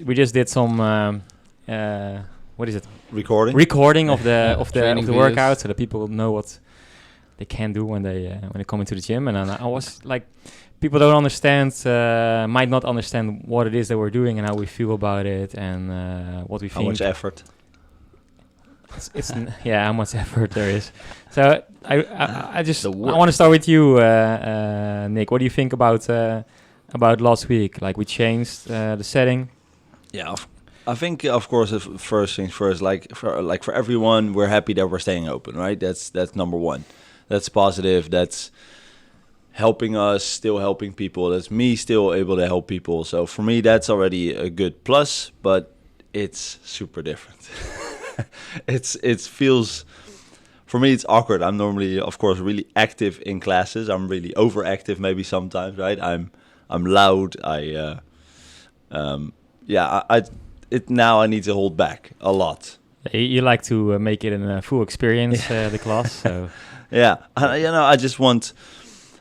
We just did some what is it? Recording Of the Training workout, videos. so that people know what they can do when they come into the gym. And then I was like, people don't understand, might not understand what it is that we're doing and how we feel about it and what we How think. much effort? It's how much effort there is. So I just The I work. want to start with you, Nick. What do you think about last week? Like we changed the setting. Yeah, I think of course first things first. For everyone, we're happy that we're staying open, right? That's number one. That's positive. That's helping us, still helping people. That's me still able to help people. So for me, that's already a good plus. But it's super different. It feels, for me, it's awkward. I'm normally, of course, really active in classes. I'm really overactive maybe sometimes, right? I'm loud. Now I need to hold back a lot. You like to make it a full experience, the class. So Yeah, I just want.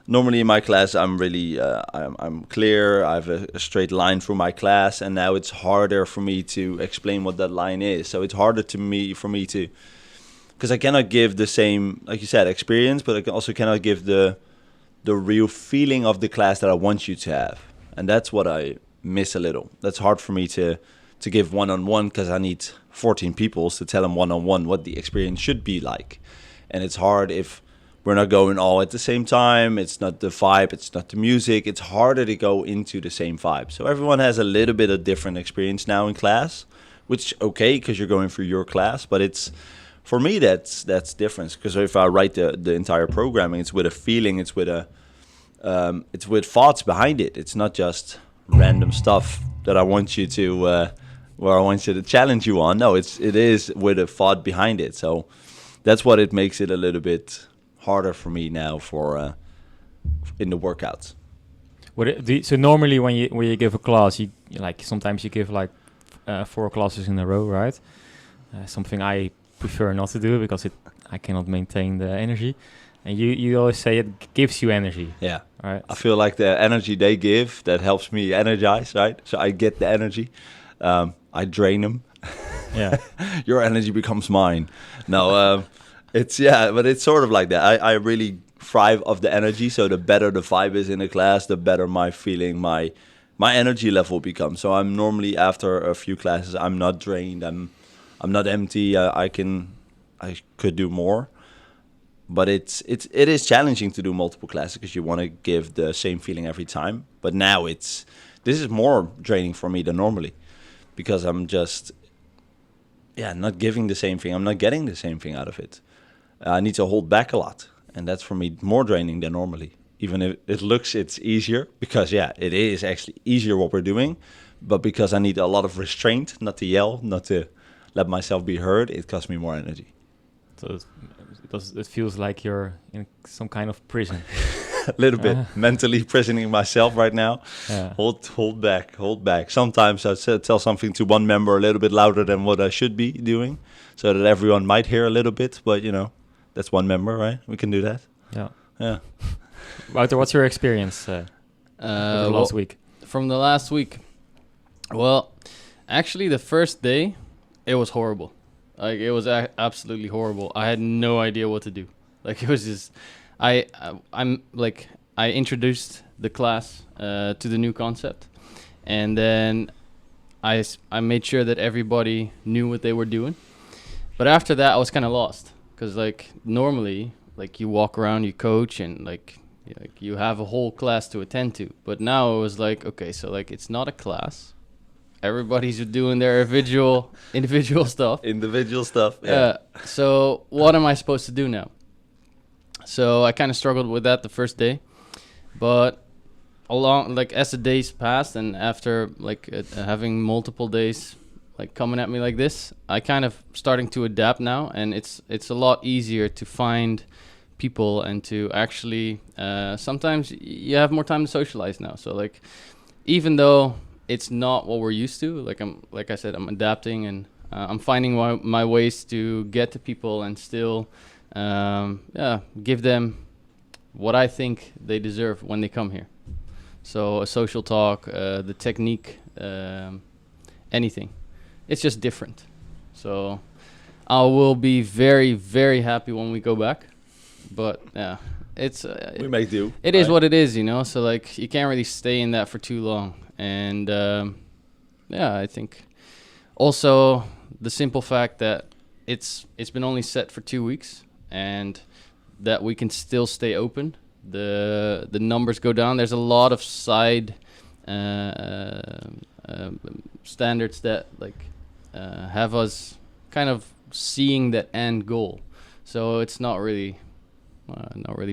Normally in my class, I'm really, I'm clear. I have a straight line through my class, and now it's harder for me to explain what that line is. So it's harder for me to, because I cannot give the same, like you said, experience, but I also cannot give the real feeling of the class that I want you to have, and that's what I miss a little. That's hard for me to give one-on-one because I need 14 people to tell them one-on-one what the experience should be like, and it's hard if we're not going all at the same time. It's not the vibe. It's not the music. It's harder to go into the same vibe. So everyone has a little bit of different experience now in class, which okay because you're going through your class. But it's, for me, that's different, because if I write the entire programming, it's with a feeling. It's with thoughts behind it. It's not just random stuff that I want you to where I want you to challenge you on. No, it is with a thought behind it. So that's what it makes it a little bit harder for me now for in the workouts. So normally when you give a class, you like sometimes you give like 4 classes in a row, right? Something I prefer not to do because I cannot maintain the energy. And you always say it gives you energy. Yeah, right. I feel like the energy they give, that helps me energize, right? So I get the energy. I drain them. Yeah. Your energy becomes mine. No, but it's sort of like that. I really thrive off the energy. So the better the vibe is in the class, the better my feeling, my energy level becomes. So I'm normally, after a few classes, I'm not drained. I'm not empty. I could do more. But it is challenging to do multiple classes because you want to give the same feeling every time. But now this is more draining for me than normally, because I'm just not giving the same thing. I'm not getting the same thing out of it. I need to hold back a lot, and that's for me more draining than normally. Even if it looks it's easier, because it is actually easier what we're doing, but because I need a lot of restraint, not to yell, not to let myself be heard, it costs me more energy. So it feels like you're in some kind of prison. A little bit mentally prisoning myself right now. Yeah. Hold back. Sometimes I tell something to one member a little bit louder than what I should be doing, so that everyone might hear a little bit. But that's one member, right? We can do that. Yeah. Wouter, what's your experience over the last week? From the last week, well, actually the first day, it was horrible. Like, it was absolutely horrible. I had no idea what to do. Like, it was just, I introduced the class to the new concept, and then I made sure that everybody knew what they were doing. But after that, I was kind of lost, because like normally, like you walk around, you coach, and like you have a whole class to attend to. But now it was like, okay, so like it's not a class. Everybody's doing their individual stuff. Individual stuff. Yeah. So what am I supposed to do now? So I kind of struggled with that the first day, but as the days passed, and after having multiple days like coming at me like this, I kind of starting to adapt now, and it's a lot easier to find people and to actually sometimes you have more time to socialize now. So like, even though it's not what we're used to, like I said, I'm adapting, and I'm finding my ways to get to people and still give them what I think they deserve when they come here. So a social talk, the technique, anything. It's just different. So I will be very, very happy when we go back. But yeah, it's we make do. It is what it is, you know. So like you can't really stay in that for too long. And yeah, I think also the simple fact that it's been only set for 2 weeks and that we can still stay open. The numbers go down. There's a lot of side standards that like have us kind of seeing that end goal. So it's not really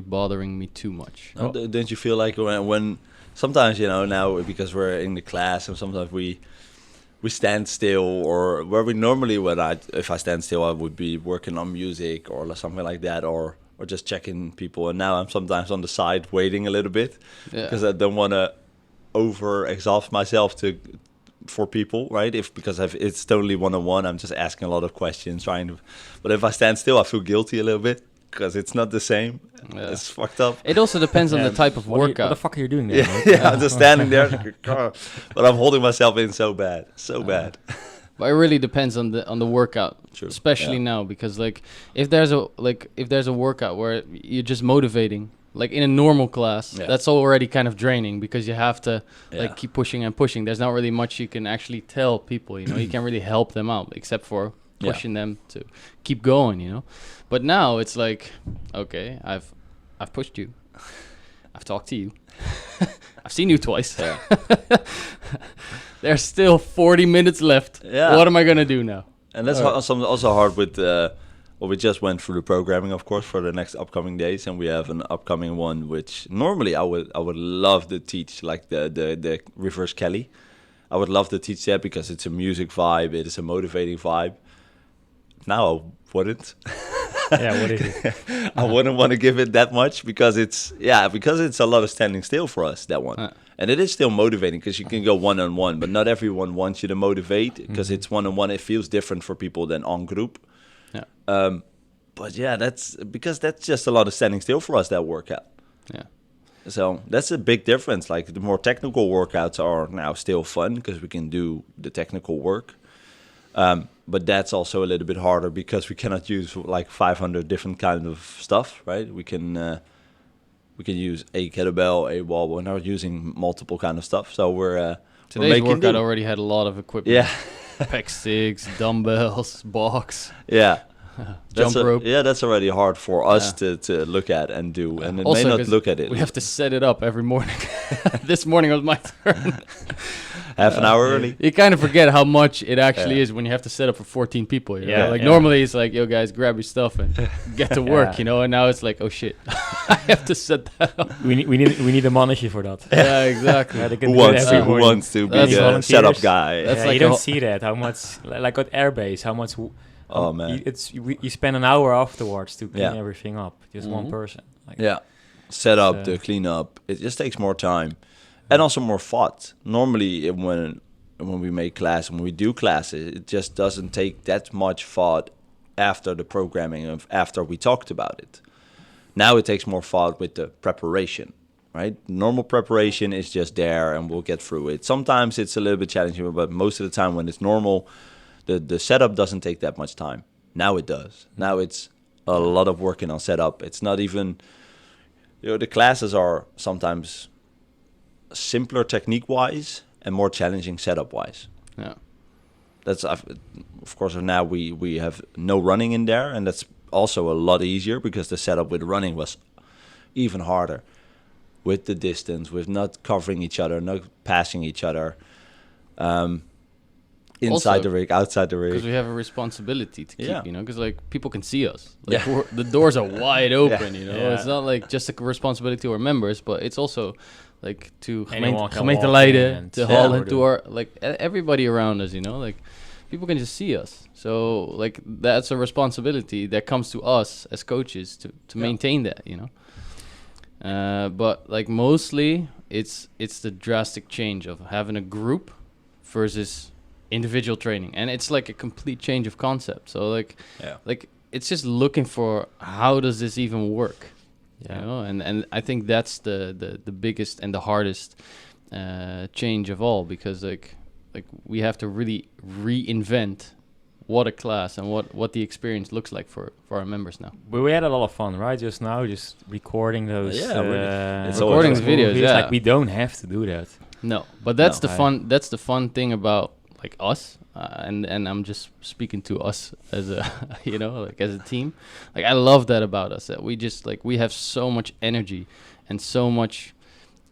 bothering me too much. Don't you feel like when sometimes, you know, now because we're in the class and sometimes we stand still, or where we normally, if I stand still, I would be working on music or something like that, or just checking people. And now I'm sometimes on the side waiting a little bit because I don't want to over exhaust myself for people, right? Because it's totally one-on-one, I'm just asking a lot of questions, but if I stand still, I feel guilty a little bit because it's not the same. Yeah. It's fucked up. It also depends on the type of workout. What the fuck are you doing there? Yeah, yeah, I'm just standing there, but I'm holding myself in so bad. But it really depends on the workout, True. especially now, because like if there's a workout where you're just motivating, like in a normal class, that's already kind of draining because you have to like keep pushing and pushing. There's not really much you can actually tell people, you know. You can't really help them out except for pushing them to keep going, you know. But now it's like, okay, I've pushed you, I've talked to you, I've seen you twice. Yeah. There's still 40 minutes left. Yeah. What am I gonna do now? And that's also hard with. Well, we just went through the programming, of course, for the next upcoming days, and we have an upcoming one which normally I would love to teach, like the reverse Kelly. I would love to teach that because it's a music vibe, it is a motivating vibe. Now I wouldn't. Yeah, what is it? I wouldn't want to give it that much because it's a lot of standing still for us, that one. And it is still motivating because you can go one-on-one, but not everyone wants you to motivate because it's one-on-one. It feels different for people than on group. Yeah. But yeah, that's just a lot of standing still for us, that workout. Yeah. So that's a big difference. Like the more technical workouts are now still fun because we can do the technical work. But that's also a little bit harder because we cannot use like 500 different kinds of stuff, right? We can use a kettlebell, a wall. We're not using multiple kind of stuff. So today's workout already had a lot of equipment. Yeah. Pec sticks, dumbbells, box. Yeah. Jump rope. Yeah, that's already hard for us to look at and do, and it also may not look at it. We have to set it up every morning. This morning was my turn. Half an hour early. You kind of forget how much it actually is when you have to set up for 14 people. You know? Normally it's like, yo guys, grab your stuff and get to work, you know. And now it's like, oh shit, I have to set that up. We need a manager for that. Yeah, exactly. Who wants to be a setup guy? That's like you don't see that how much like at airbase how much. Oh man, you spend an hour afterwards to clean everything up. Just one person. Like, set up to clean up. It just takes more time, and also more thought. Normally, when we make class, when we do classes, it just doesn't take that much thought after the programming of after we talked about it. Now it takes more thought with the preparation, right? Normal preparation is just there, and we'll get through it. Sometimes it's a little bit challenging, but most of the time when it's normal. The setup doesn't take that much time. Now it does. Now it's a lot of working on setup. It's not even, the classes are sometimes simpler technique-wise and more challenging setup-wise. Yeah. That's, of course, now we have no running in there, and that's also a lot easier because the setup with running was even harder with the distance, with not covering each other, not passing each other. Inside also, the rig, outside the rig. Because we have a responsibility to keep, you know, because like people can see us. Like the doors are wide open, you know. Yeah. It's not like just a responsibility to our members, but it's also like to Gemeente Leiden, to Holland, to our like everybody around us, you know. Like people can just see us. So like that's a responsibility that comes to us as coaches to maintain that, you know. But like mostly it's the drastic change of having a group versus individual training, and it's like a complete change of concept. So like it's just looking for how does this even work, you know. And I think that's the biggest and the hardest change of all, because like like we have to really reinvent what a class and what the experience looks like for our members now. But we had a lot of fun, right? Just now, just recording those. Really. It's recording the videos. movies. Yeah, Like we don't have to do that. no, but that's No. the fun. That's the fun thing about like us, and I'm just speaking to us as a like as a team. Like I love that about us, that we just like we have so much energy and so much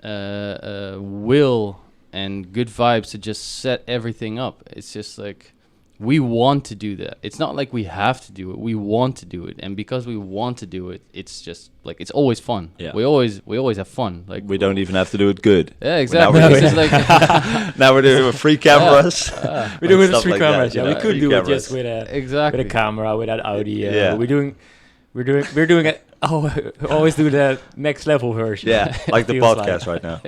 will and good vibes to just set everything up. It's just like we want to do that. It's not like we have to do it. We want to do it, and because we want to do it, it's just like it's always fun. Yeah. We always have fun. Like We don't even have to do it good. Yeah, exactly. we're It's just like Now we're doing it with free cameras. We do it with stuff three like that, cameras. you Yeah, we know, could free do cameras. it just with exactly. a camera, without audio. Yeah. We're doing it. Oh, always do the next level version. Yeah, like the Feels podcast right now.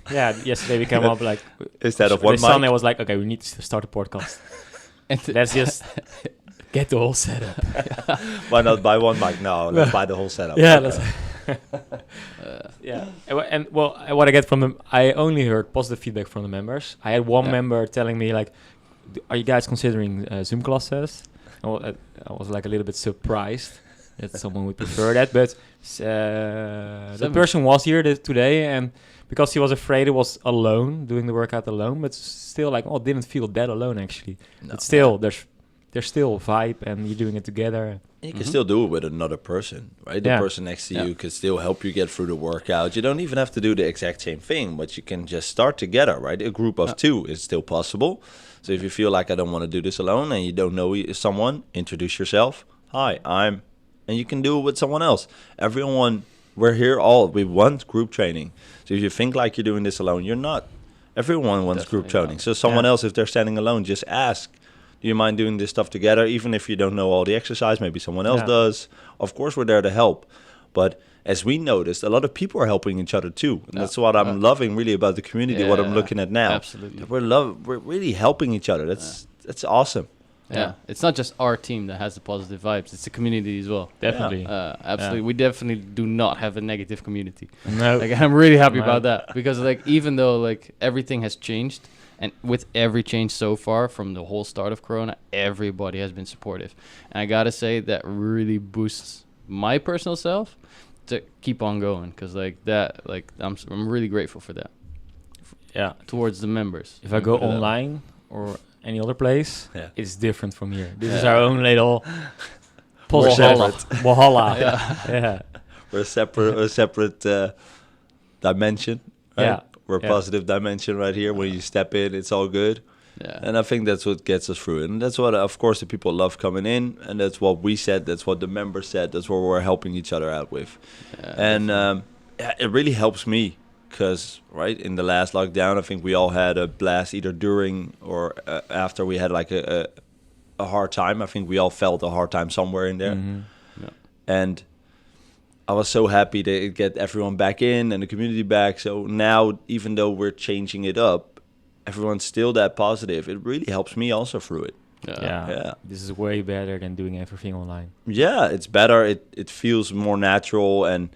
Yeah, yesterday we came up like Instead of the one Sunday mic. was like, okay, we need to start a podcast. And Let's just get the whole setup. Why not buy one mic? No, let's buy the whole setup. Yeah, Okay. yeah. And what I get from them, I only heard positive feedback from the members. I had one member telling me like, "Are you guys considering Zoom classes?" I was like a little bit surprised that someone would prefer that, but the person was here today, and because he was afraid he was alone doing the workout alone, but still like, didn't feel that alone actually. No. But still, there's still a vibe, and you're doing it together. You can still do it with another person, right? The Yeah. person next to you can still help you get through the workout. You don't even have to do the exact same thing, but you can just start together, right? A group of two is still possible. So if you feel like I don't want to do this alone and you don't know someone, introduce yourself. Hi, and you can do it with someone else. Everyone, we want group training. So if you think like you're doing this alone, you're not. Everyone wants group Definitely training. not. So someone else, if they're standing alone, just ask. Do you mind doing this stuff together? Even if you don't know all the exercise, maybe someone else does. Of course, we're there to help. But as we noticed, a lot of people are helping each other too. And that's what I'm loving really about the community, what I'm looking at now. Absolutely. We're really helping each other. That's awesome. Yeah, it's not just our team that has the positive vibes; it's the community as well. Definitely. Absolutely, we definitely do not have a negative community. No. Like I'm really happy No. about that, because like even though like everything has changed, and with every change so far from the whole start of Corona, everybody has been supportive, and I gotta say that really boosts my personal self to keep on going, because like that, like I'm really grateful for that Yeah. towards the members. If I go online or any other place, it's different from here. This is Yeah. our own little Valhalla. Valhalla. Yeah. Yeah. We're a separate dimension. Right? Yeah. We're a positive dimension right here. When you step in, it's all good. Yeah. And I think that's what gets us through it. And that's what, of course, the people love coming in. And that's what we said. That's what the members said. That's what we're helping each other out with. And it really helps me. Because, right, in the last lockdown, I think we all had a blast either during or after we had like a hard time. I think we all felt a hard time somewhere in there. Mm-hmm. And I was so happy to get everyone back in and the community back. So now, even though we're changing it up, everyone's still that positive. It really helps me also through it. Yeah. This is way better than doing everything online. Yeah, it's better. It feels more natural and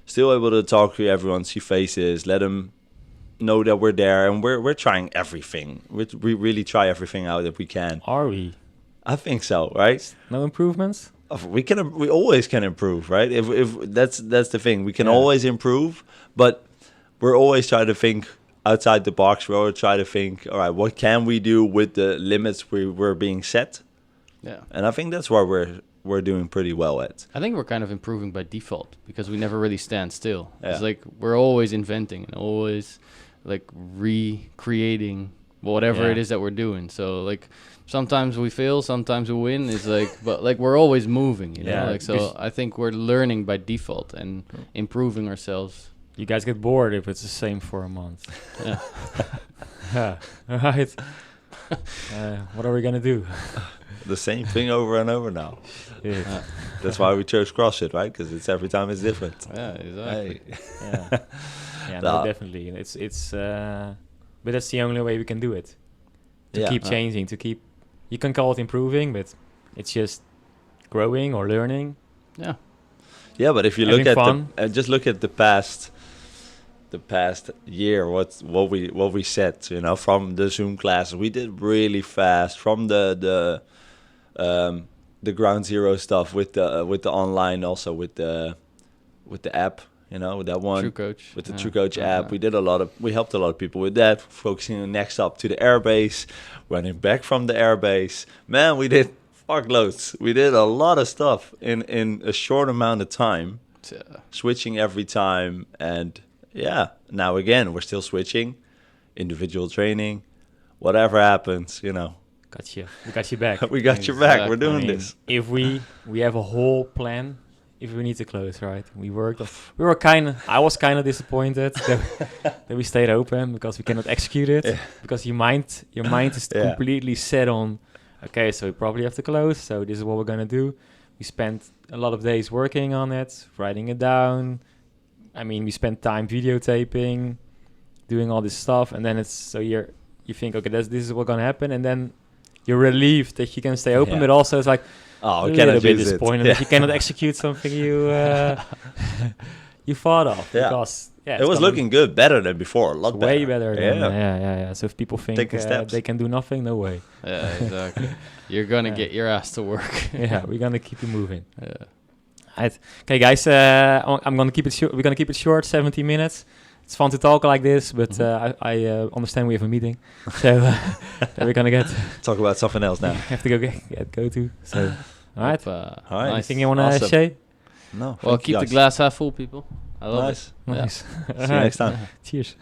still able to talk to everyone, see faces, let them know that we're there. And we're trying everything. We really try everything out if we can. Are we? I think so, right? No improvements? We always can improve, right? If that's the thing, we can always improve, but we're always trying to think outside the box. We always try to think, all right, what can we do with the limits we're being set? Yeah. And I think that's where we're doing pretty well at. I think we're kind of improving by default, because we never really stand still. Yeah. It's like we're always inventing and always like recreating whatever it is that we're doing. So like sometimes we fail, sometimes we win. It's like, but like we're always moving, you know. Like so, I think we're learning by default and improving ourselves. You guys get bored if it's the same for a month. Yeah. Yeah. All right. What are we gonna do? The same thing over and over now. Yeah. That's why we chose CrossFit, right? Because it's every time it's different. Yeah, exactly. Hey. Yeah. Yeah. No, definitely. It's. But that's the only way we can do it. To keep changing. To keep. You can call it improving, but it's just growing or learning. Yeah. Yeah, but if you look at just look at the past the past year, what we said, you know, from the Zoom classes, we did really fast. From the ground zero stuff with the online, also with the app, you know, with that one, True Coach. with the True Coach app. We helped a lot of people with that, focusing on next up to the airbase, running back from the airbase. Man, we did fuckloads. We did a lot of stuff in a short amount of time, switching every time. And yeah, now again, we're still switching, individual training, whatever happens, you know. Got you. We got you back. We got your back. We're doing this. If we have a whole plan, if we need to close, right? I was kind of disappointed that we stayed open because we cannot execute it. Yeah. Because your mind is completely set on, okay, so we probably have to close. So this is what we're gonna do. We spent a lot of days working on it, writing it down. I mean, we spent time videotaping, doing all this stuff, and then you think, okay, this is what's gonna happen, and then you're relieved that you can stay open, but also it's like Oh, a we little cannot bit use disappointed it. that you cannot execute something you you thought of. Yeah. Because It was looking good, better than before, a lot better. way better. Yeah. Yeah. So if people think Taking steps. they can do nothing, no way. Yeah, exactly. You're gonna get your ass to work. Yeah, we're gonna keep you moving. Yeah. Right. Okay, guys. I'm gonna keep it short. We're gonna keep it short, 70 minutes. It's fun to talk like this, but I understand we have a meeting, so then we're gonna Talk about something else now. have to go to. So, all right. All right. Anything you wanna Awesome. say? No. Well, thank you keep the guys. glass half full, people. I love Nice. it. Yeah. Nice. See you next time. Cheers.